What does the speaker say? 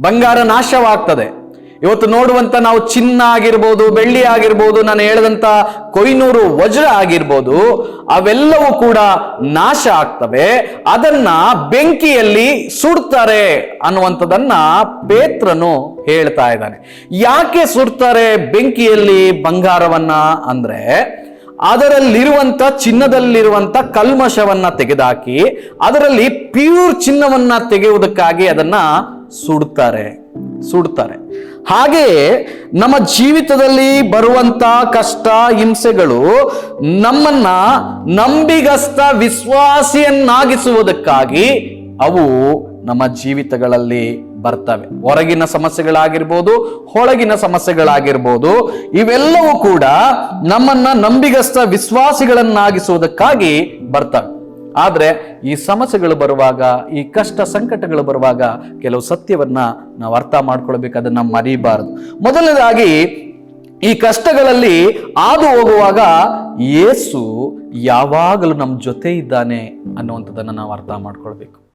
ಬಂಗಾರ ನಾಶವಾಗ್ತದೆ. ಇವತ್ತು ನೋಡುವಂತ ನಾವು ಚಿನ್ನ ಆಗಿರ್ಬೋದು, ಬೆಳ್ಳಿ ಆಗಿರ್ಬೋದು, ನಾನು ಹೇಳಿದಂತ ಕೊಯ್ನೂರು ವಜ್ರ ಆಗಿರ್ಬೋದು, ಅವೆಲ್ಲವೂ ಕೂಡ ನಾಶ ಆಗ್ತವೆ. ಅದನ್ನ ಬೆಂಕಿಯಲ್ಲಿ ಸುಡ್ತಾರೆ ಅನ್ನುವಂಥದ್ದನ್ನ ಪೇತ್ರನು ಹೇಳ್ತಾ ಇದ್ದಾನೆ. ಯಾಕೆ ಸುಡ್ತಾರೆ ಬೆಂಕಿಯಲ್ಲಿ ಬಂಗಾರವನ್ನ ಅಂದ್ರೆ, ಅದರಲ್ಲಿರುವಂತ ಚಿನ್ನದಲ್ಲಿರುವಂತ ಕಲ್ಮಶವನ್ನ ತೆಗೆದುಹಾಕಿ ಅದರಲ್ಲಿ ಪ್ಯೂರ್ ಚಿನ್ನವನ್ನ ತೆಗೆಯುವುದಕ್ಕಾಗಿ ಅದನ್ನ ಸುಡ್ತಾರೆ. ಹಾಗೆಯೇ ನಮ್ಮ ಜೀವಿತದಲ್ಲಿ ಬರುವಂತ ಕಷ್ಟ ಹಿಂಸೆಗಳು ನಮ್ಮನ್ನ ನಂಬಿಗಸ್ತ ವಿಶ್ವಾಸಿಯನ್ನಾಗಿಸುವುದಕ್ಕಾಗಿ ಅವು ನಮ್ಮ ಜೀವಿತಗಳಲ್ಲಿ ಬರ್ತವೆ. ಹೊರಗಿನ ಸಮಸ್ಯೆಗಳಾಗಿರ್ಬೋದು, ಒಳಗಿನ ಸಮಸ್ಯೆಗಳಾಗಿರ್ಬೋದು, ಇವೆಲ್ಲವೂ ಕೂಡ ನಮ್ಮನ್ನ ನಂಬಿಗಸ್ತ ವಿಶ್ವಾಸಿಗಳನ್ನಾಗಿಸುವುದಕ್ಕಾಗಿ ಬರ್ತವೆ. ಆದ್ರೆ ಈ ಸಮಸ್ಯೆಗಳು ಬರುವಾಗ, ಈ ಕಷ್ಟ ಸಂಕಟಗಳು ಬರುವಾಗ ಕೆಲವು ಸತ್ಯವನ್ನ ನಾವು ಅರ್ಥ ಮಾಡ್ಕೊಳ್ಬೇಕು, ಅದನ್ನ ಮರಿಬಾರದು. ಮೊದಲನೇದಾಗಿ, ಈ ಕಷ್ಟಗಳಲ್ಲಿ ಹಾದು ಹೋಗುವಾಗ ಯೇಸು ಯಾವಾಗಲೂ ನಮ್ಮ ಜೊತೆ ಇದ್ದಾನೆ ಅನ್ನುವಂಥದ್ದನ್ನ ನಾವು ಅರ್ಥ ಮಾಡ್ಕೊಳ್ಬೇಕು.